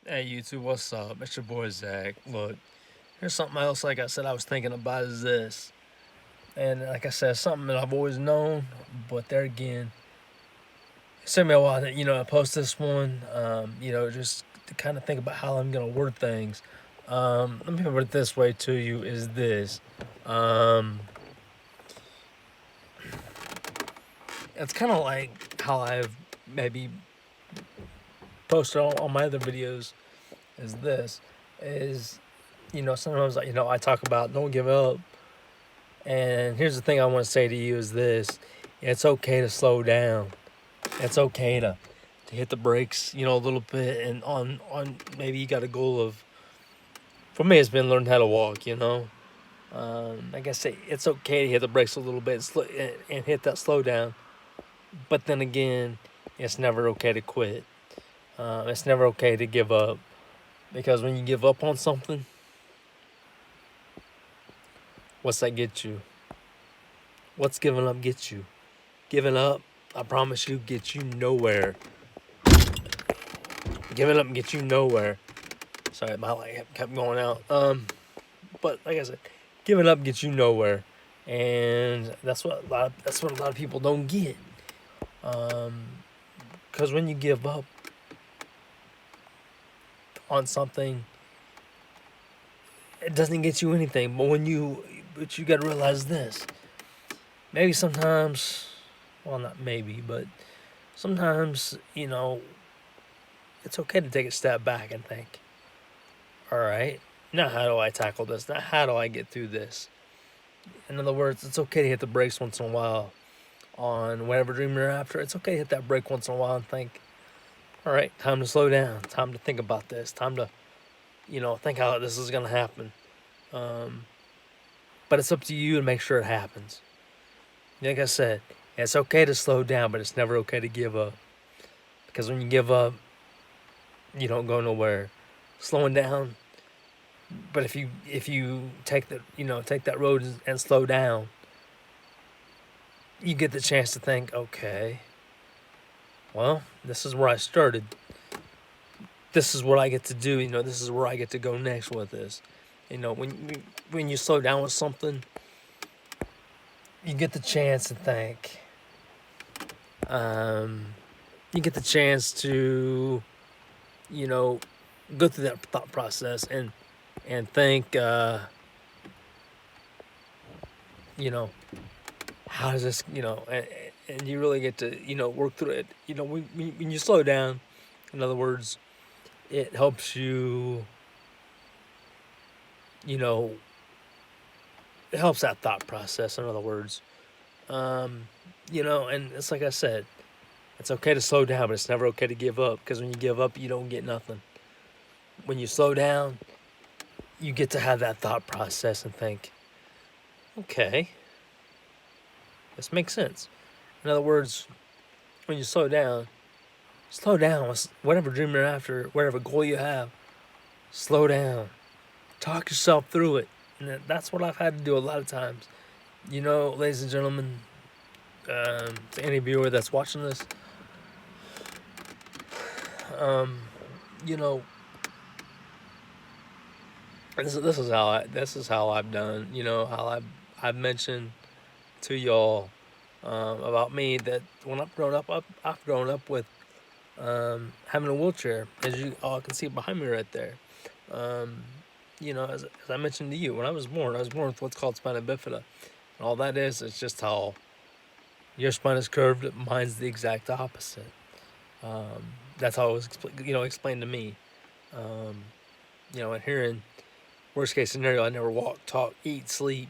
Hey YouTube, what's up? It's your boy Zach. Look, here's something else. Like I said, I was thinking about is this, and like I said, something that I've always known, but there again, it took me a while to I post this one. Just to kind of think about how I'm gonna word things. Let me put it this way to you: is this? Um, it's kind of like how I've maybe posted on my other videos. Is this? Is sometimes I talk about don't give up. And here's the thing I want to say to you is this: it's okay to slow down. It's okay to hit the brakes, a little bit. And on maybe you got a goal of. For me, it's been learning how to walk. Like I say, it's okay to hit the brakes a little bit and hit that slow down. But then again, it's never okay to quit. It's never okay to give up because when you give up on something, what's that get you? What's giving up get you? Giving up, I promise you, gets you nowhere. Giving up gets you nowhere. Sorry, my light kept going out. But like I said, giving up gets you nowhere, and that's what a lot of people don't get. Because when you give up on something, it doesn't get you anything. But you got to realize this. Maybe sometimes, well, not maybe, but sometimes it's okay to take a step back and think, all right, now how do I tackle this? Now how do I get through this? In other words, it's okay to hit the brakes once in a while on whatever dream you're after. It's okay to hit that brake once in a while and think, all right, time to slow down. Time to think about this. Time to, think how this is going to happen. Um, but it's up to you to make sure it happens. Like I said, it's okay to slow down, but it's never okay to give up. Because when you give up, you don't go nowhere. Slowing down, but if you take take that road and slow down, you get the chance to think, okay, well, this is where I started. This is what I get to do. This is where I get to go next with this. When you slow down with something, you get the chance to think. You get the chance to, you know, go through that thought process and think. You know, how does this? And you really get to work through it. When you slow down, in other words, it helps you. You know, it helps that thought process. In other words, and it's like I said, it's okay to slow down, but it's never okay to give up because when you give up, you don't get nothing. When you slow down, you get to have that thought process and think, okay, this makes sense. In other words, when you slow down with whatever dream you're after, whatever goal you have, slow down. Talk yourself through it. And that's what I've had to do a lot of times. Ladies and gentlemen, to any viewer that's watching this, um, you know, this is how I've done. How I've mentioned to y'all about me that when I've grown up with having a wheelchair, as you all can see behind me right there. Um, as I mentioned to you, when I was born with what's called spina bifida. And all that is just how your spine is curved. Mine's the exact opposite. That's how it was, explained to me. Um, and here in worst case scenario, I never walk, talk, eat, sleep.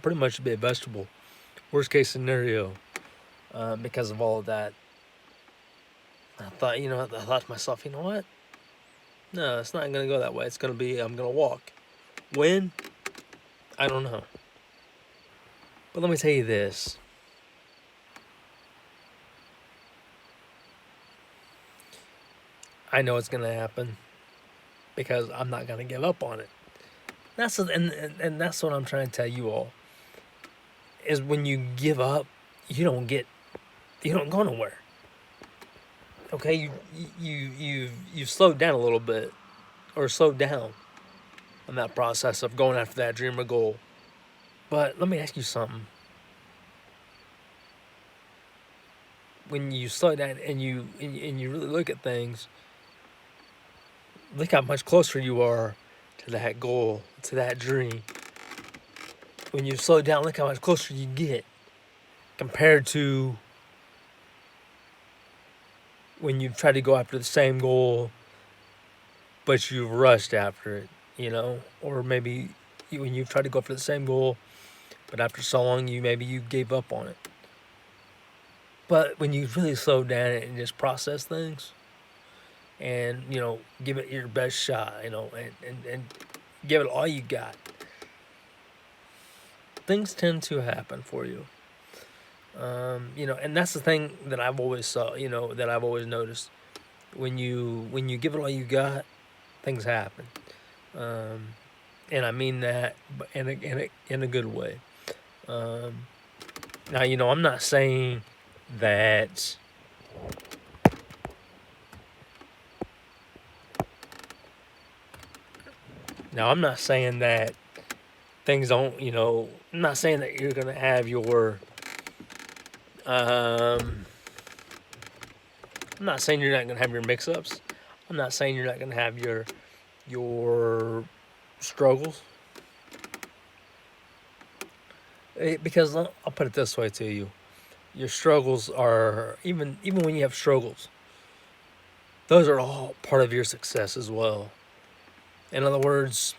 Pretty much be a vegetable. Worst case scenario, because of all of that. I thought to myself, you know what? No, it's not gonna go that way. It's gonna be I'm gonna walk. When? I don't know. But let me tell you this. I know it's gonna happen because I'm not gonna give up on it. And that's what I'm trying to tell you all. Is when you give up, you don't go nowhere. okay, you've slowed down a little bit, or slowed down on that process of going after that dream or goal. But let me ask you something. When you slow down and you really look at things, look how much closer you are to that goal, to that dream. When you slow down, look how much closer you get compared to when you try to go after the same goal, but you've rushed after it, or maybe when you try to go after the same goal, but after so long, you gave up on it. But when you really slow down and just process things, and give it your best shot, and give it all you got, things tend to happen for you. And that's the thing that I've always saw, that I've always noticed. When you give it all you got, things happen. And I mean that in a good way. Now, I'm not saying that I'm not saying that things don't, I'm not saying that you're going to have your, I'm not saying you're not going to have your mix-ups. I'm not saying you're not going to have your struggles. Because I'll put it this way to you. Your struggles are, even when you have struggles, those are all part of your success as well. In other words,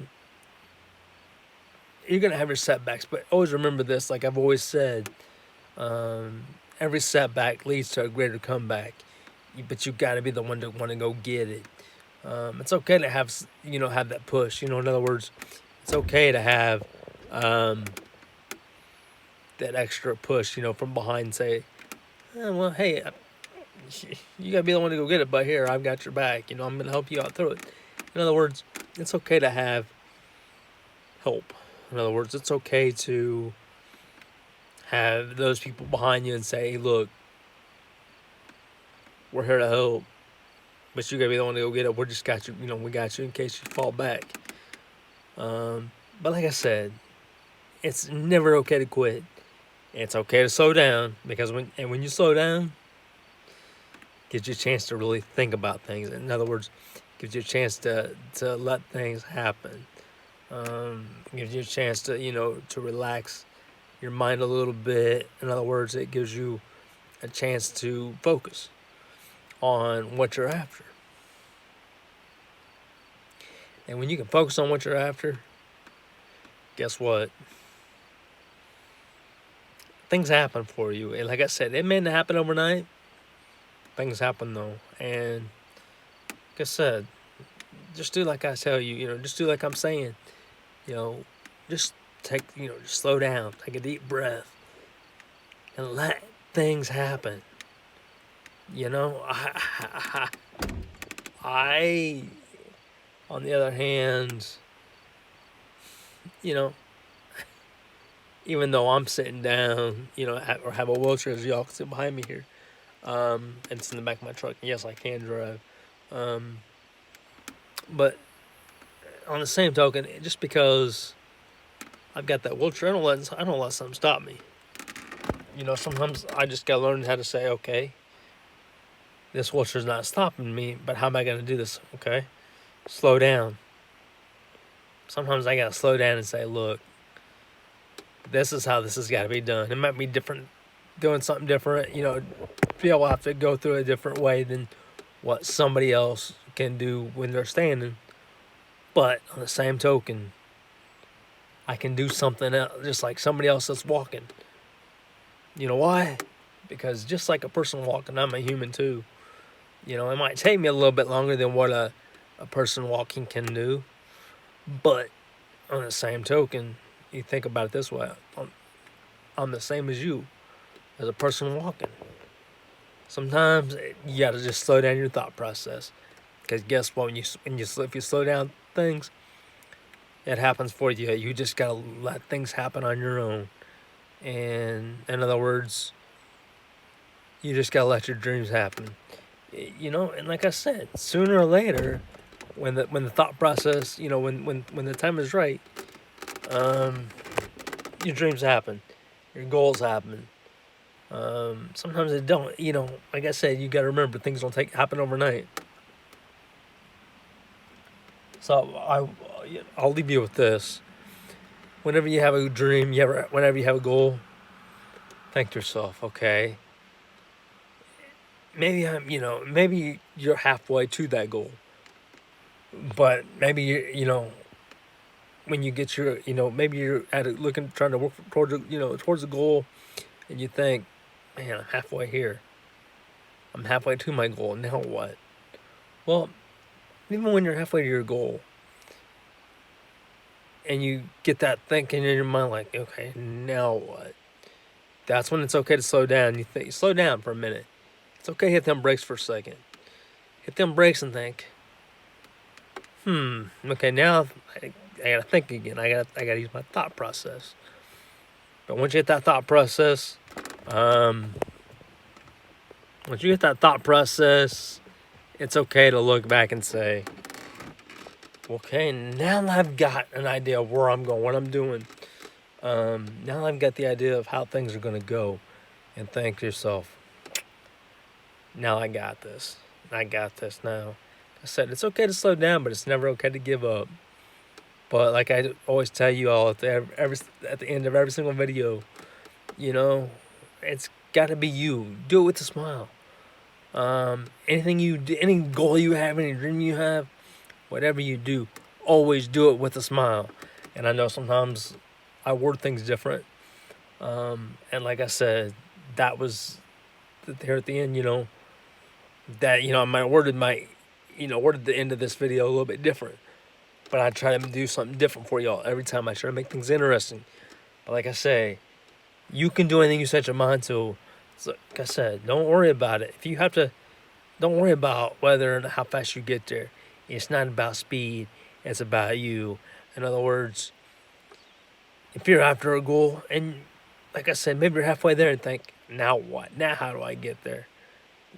you're going to have your setbacks, but always remember this, like I've always said, every setback leads to a greater comeback, but you got to be the one to want to go get it. It's okay to have that push. In other words, it's okay to have that extra push, from behind. Say, well, hey, you gotta be the one to go get it, but here, I've got your back. I'm gonna help you out through it. In other words, it's okay to have help. In other words, it's okay to have those people behind you and say, hey, look, we're here to help, but you gotta be the one to go get it. We just got you, we got you in case you fall back. But like I said, it's never okay to quit. It's okay to slow down, because when you slow down, it gives you a chance to really think about things. In other words, it gives you a chance to let things happen. It gives you a chance to to relax your mind a little bit. In other words, it gives you a chance to focus on what you're after. And when you can focus on what you're after, guess what? Things happen for you. And like I said, it may not happen overnight. Things happen though. And like I said, just do like I tell you, just do like I'm saying. Just take, just slow down, take a deep breath, and let things happen. I on the other hand, even though I'm sitting down, or have a wheelchair, as y'all can see behind me here, and it's in the back of my truck. And yes, I can drive. But on the same token, just because I've got that wheelchair, I don't let something stop me. Sometimes I just gotta learn how to say, okay, this wheelchair's not stopping me, but how am I gonna do this? Okay, slow down. Sometimes I gotta slow down and say, look, this is how this has got to be done. It might be different, doing something different. People have to go through a different way than what somebody else can do when they're standing. But on the same token, I can do something else, just like somebody else that's walking. You know why? Because just like a person walking, I'm a human too. It might take me a little bit longer than what a person walking can do. But on the same token, you think about it this way. I'm the same as you, as a person walking. Sometimes you gotta just slow down your thought process, because guess what? If you slow down things, it happens for you. You just gotta let things happen on your own. And in other words, you just gotta let your dreams happen. You know, and like I said, sooner or later, when the thought process, you know, when the time is right, um, your dreams happen, your goals happen. Sometimes they don't. You know, like I said, you got to remember things don't happen overnight. So I'll leave you with this. Whenever you have a dream, whenever you have a goal, think to yourself, okay, maybe maybe you're halfway to that goal, but maybe you know, when you get your, you know, maybe you're at it looking, trying to work towards, towards the goal, and you think, man, I'm halfway here. I'm halfway to my goal. Now what? Well, even when you're halfway to your goal, and you get that thinking in your mind, like, okay, now what? That's when it's okay to slow down. Slow down for a minute. It's okay to hit them brakes for a second. Hit them brakes and think, okay, now I gotta think again. I gotta use my thought process. But once you hit that thought process, um, once you get that thought process, it's okay to look back and say, okay, now I've got an idea of where I'm going, what I'm doing. Now I've got the idea of how things are going to go. And think to yourself, now I got this. I got this now. I said, it's okay to slow down, but it's never okay to give up. But like I always tell you all at the end of every single video, you know, it's got to be you. Do it with a smile. Any goal you have, any dream you have, whatever you do, always do it with a smile. And I know sometimes I word things different. And like I said, that was here at the end, you know, that, you know, worded the end of this video a little bit different. But I try to do something different for y'all every time. I try to make things interesting. But like I say, you can do anything you set your mind to. So, like I said, don't worry about it. If you have to, don't worry about whether or how fast you get there. It's not about speed. It's about you. In other words, if you're after a goal and, like I said, maybe you're halfway there and think, now what? Now how do I get there?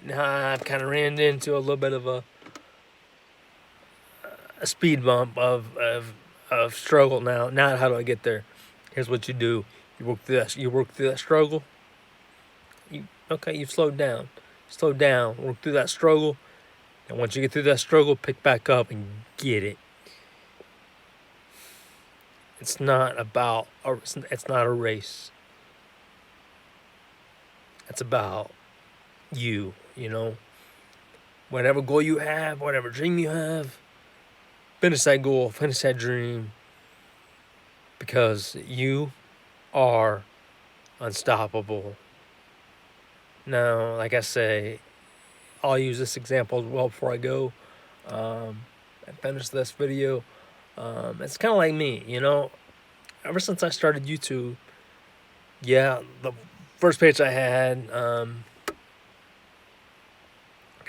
Now I've kind of ran into a little bit of a speed bump of struggle. Now how do I get there? Here's what you do. You work through that. You work through that struggle. You've slowed down. Slow down. Work through that struggle. And once you get through that struggle, pick back up and get it. It's not it's not a race. It's about you, you know. Whatever goal you have, whatever dream you have, finish that goal, finish that dream. Because you are unstoppable. Now, like I say, I'll use this example as well before I go and finish this video. It's kind of like me, you know. Ever since I started YouTube, yeah, the first page I had, like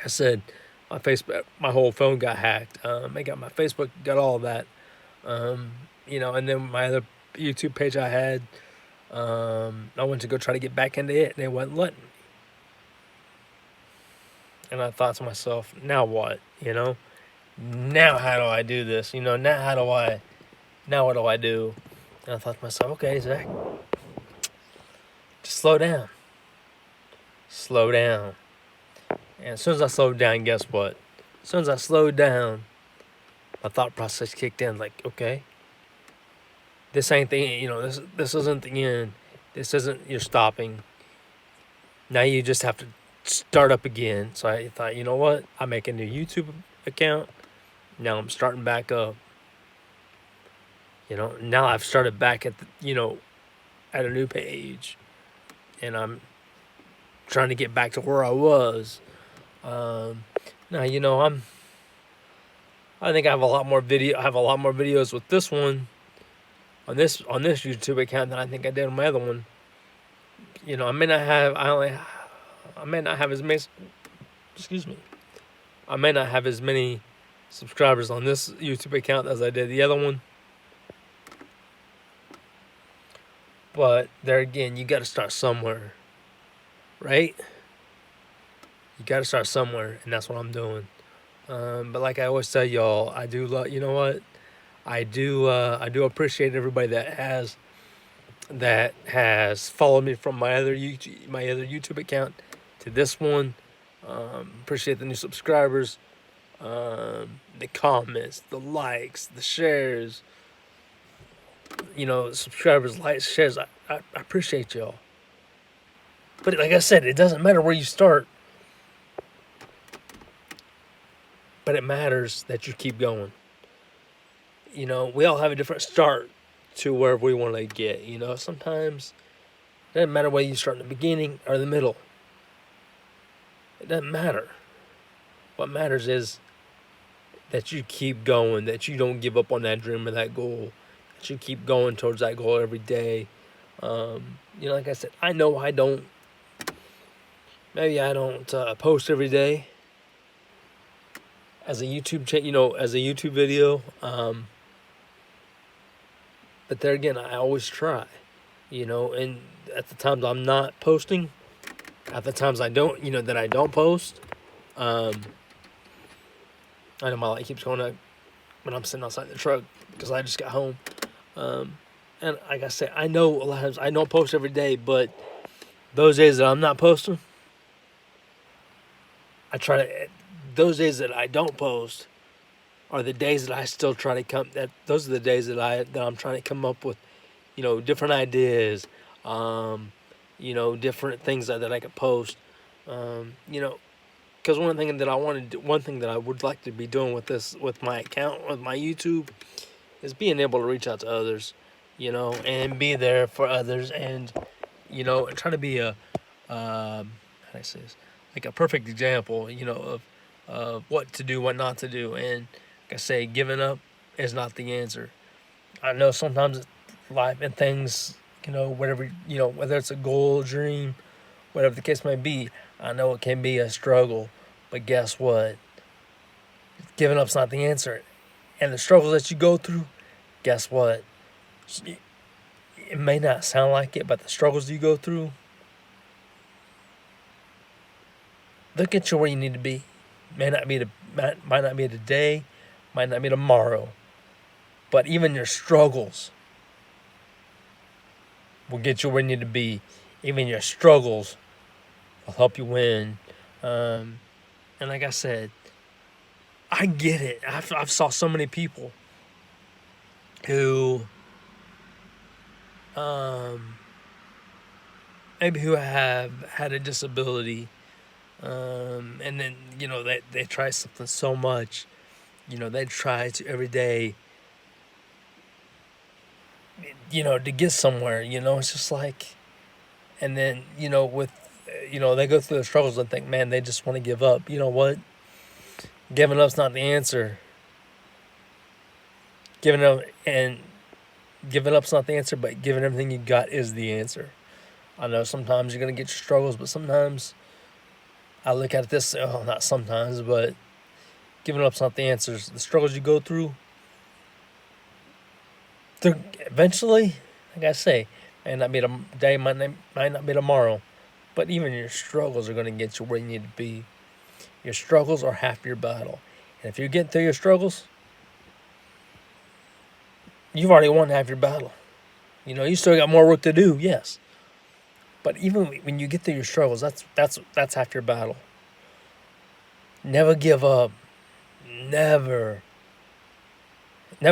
I said, my Facebook, my whole phone got hacked. I got my Facebook, got all of that. You know, and then my other YouTube page I had, I went to go try to get back into it, and they wouldn't letting me. And I thought to myself, now what? You know, now how do I do this? You know, now what do I do? And I thought to myself, okay, Zach, just slow down. Slow down. And as soon as I slowed down, guess what? As soon as I slowed down, my thought process kicked in. Like, okay, this ain't the end. You know, this isn't the end. This isn't you're stopping. Now you just have to start up again. So I thought, you know what? I make a new YouTube account. Now I'm starting back up. You know, now I've started back at at a new page, and I'm trying to get back to where I was. Now you know I think I have a lot more videos with this one on this YouTube account than I think I did on my other one. You know, I may not have as many. Excuse me. I may not have as many subscribers on this YouTube account as I did the other one. But there again, you got to start somewhere, right? You got to start somewhere, and that's what I'm doing. But like I always tell y'all, I do love. You know what? I do appreciate everybody that has followed me from my other YouTube account to this one. Appreciate the new subscribers, the comments, the likes, the shares. Subscribers, likes, shares. I appreciate y'all. But like I said, it doesn't matter where you start, but it matters that you keep going. We all have a different start to where we want to get. Sometimes it doesn't matter whether you start in the beginning or the middle. It doesn't matter. What matters is that you keep going, that you don't give up on that dream or that goal, that you keep going towards that goal every day. Like I said, I know maybe I don't post every day as a as a YouTube video. But there again, I always try, and at the times I'm not posting, at the times I don't, that I don't post, I know my light keeps going up when I'm sitting outside the truck because I just got home. And like I said, I know a lot of times I don't post every day, but those days that I'm not posting, those days that I don't post are the days that I still try to those are the days that I'm trying to come up with, different ideas, different things that I could post, because one thing that I would like to be doing with my account, with my YouTube, is being able to reach out to others, and be there for others, and try to be how do I say this, like a perfect example, of what to do, what not to do, and like I say, giving up is not the answer. I know sometimes life and things, whatever, whether it's a goal, dream, whatever the case may be, I know it can be a struggle, but guess what? Giving up's not the answer. And the struggles that you go through, guess what? It may not sound like it, but the struggles you go through, they'll get you where you need to be. Might not be today, might not be tomorrow, but even your struggles will get you where you need to be. Even your struggles will help you win. And like I said, I get it. I've saw so many people who maybe who have had a disability, and then they try something so much, they try to every day, to get somewhere. It's just like, and then with they go through the struggles and think, man, they just want to give up. You know what? Giving up's not the answer. Giving up's not the answer, but giving everything you got is the answer. I know sometimes you're gonna get your struggles, but sometimes I look at this. Oh, not sometimes, but giving up's not the answer. The struggles you go through, they're eventually, like I say, may not be today, might not be tomorrow, but even your struggles are gonna get you where you need to be. Your struggles are half your battle, and if you get through your struggles, you've already won half your battle. You still got more work to do, yes. But even when you get through your struggles, that's half your battle. Never give up. Never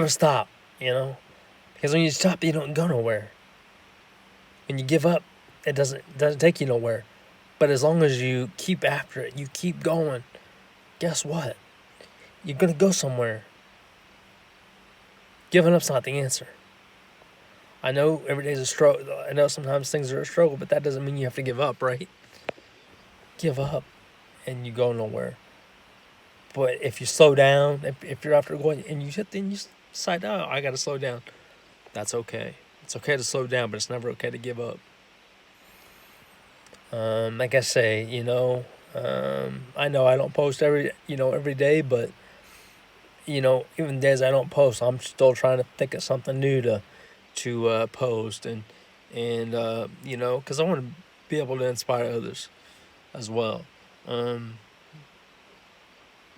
stop, Because when you stop, you don't go nowhere. When you give up, it doesn't take you nowhere. But as long as you keep after it, you keep going, guess what? You're going to go somewhere. Giving up's not the answer. I know every day's a struggle. I know sometimes things are a struggle, but that doesn't mean you have to give up, right? Give up and you go nowhere. But if you slow down, if you're after going and you decide, oh, I got to slow down, that's okay. It's okay to slow down, but it's never okay to give up. Like I say, I know I don't post every day, but even days I don't post, I'm still trying to think of something new to post, and because I want to be able to inspire others as well. Um,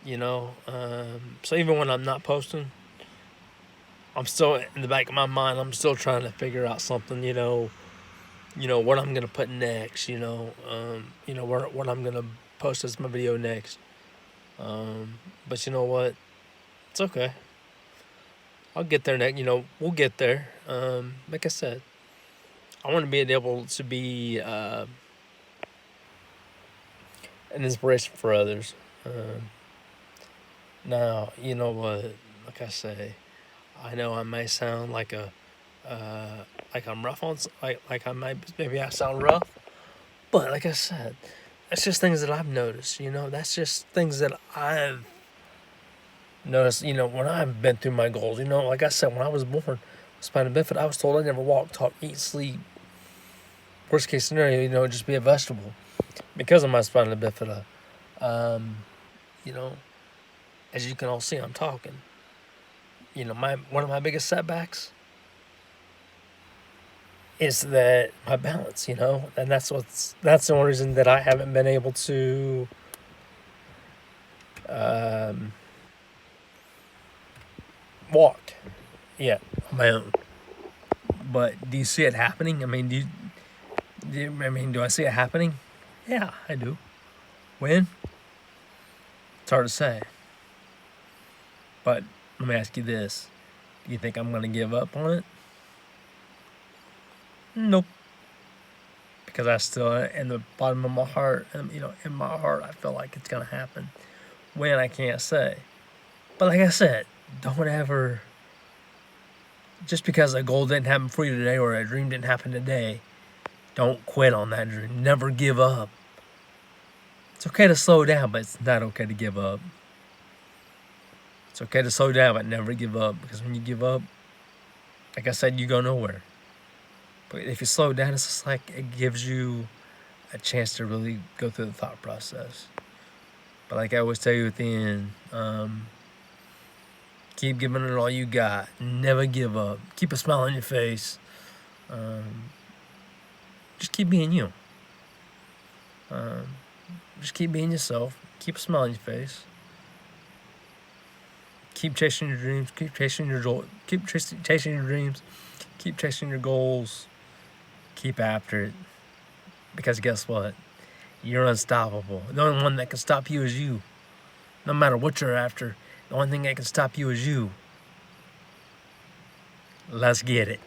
so even when I'm not posting, I'm still in the back of my mind. I'm still trying to figure out something. What I'm gonna put next. What I'm gonna post as my video next. But you know what? It's okay. I'll get there next. We'll get there. Like I said, I want to be able to be an inspiration for others. Now, you know what? Like I say, I know I may sound like I'm rough on, like I might, maybe I sound rough, but like I said, that's just things that I've noticed. That's just things that I've noticed. When I've been through my goals. Like I said, when I was born with spina bifida, I was told I'd never walk, talk, eat, sleep. Worst case scenario, just be a vegetable because of my spina bifida. Um, you know, as you can all see, I'm talking. One of my biggest setbacks is that my balance, and that's the only reason that I haven't been able to walk yet on my own. But do you see it happening? I mean, do I see it happening? Yeah, I do. When? It's hard to say. But let me ask you this: do you think I'm gonna give up on it? Nope. Because I still, in the bottom of my heart, in my heart, I feel like it's gonna happen. When, I can't say. But like I said, don't ever, just because a goal didn't happen for you today or a dream didn't happen today, don't quit on that dream. Never give up. It's okay to slow down, but it's not okay to give up. It's okay to slow down, but never give up. Because when you give up, like I said, you go nowhere. But if you slow down, it's just like it gives you a chance to really go through the thought process. But like I always tell you at the end, keep giving it all you got. Never give up. Keep a smile on your face. Just keep being you. Just keep being yourself. Keep a smile on your face. Keep chasing your dreams. Keep chasing your chasing your dreams. Keep chasing your goals. Keep after it. Because guess what? You're unstoppable. The only one that can stop you is you. No matter what you're after, the only thing that can stop you is you. Let's get it.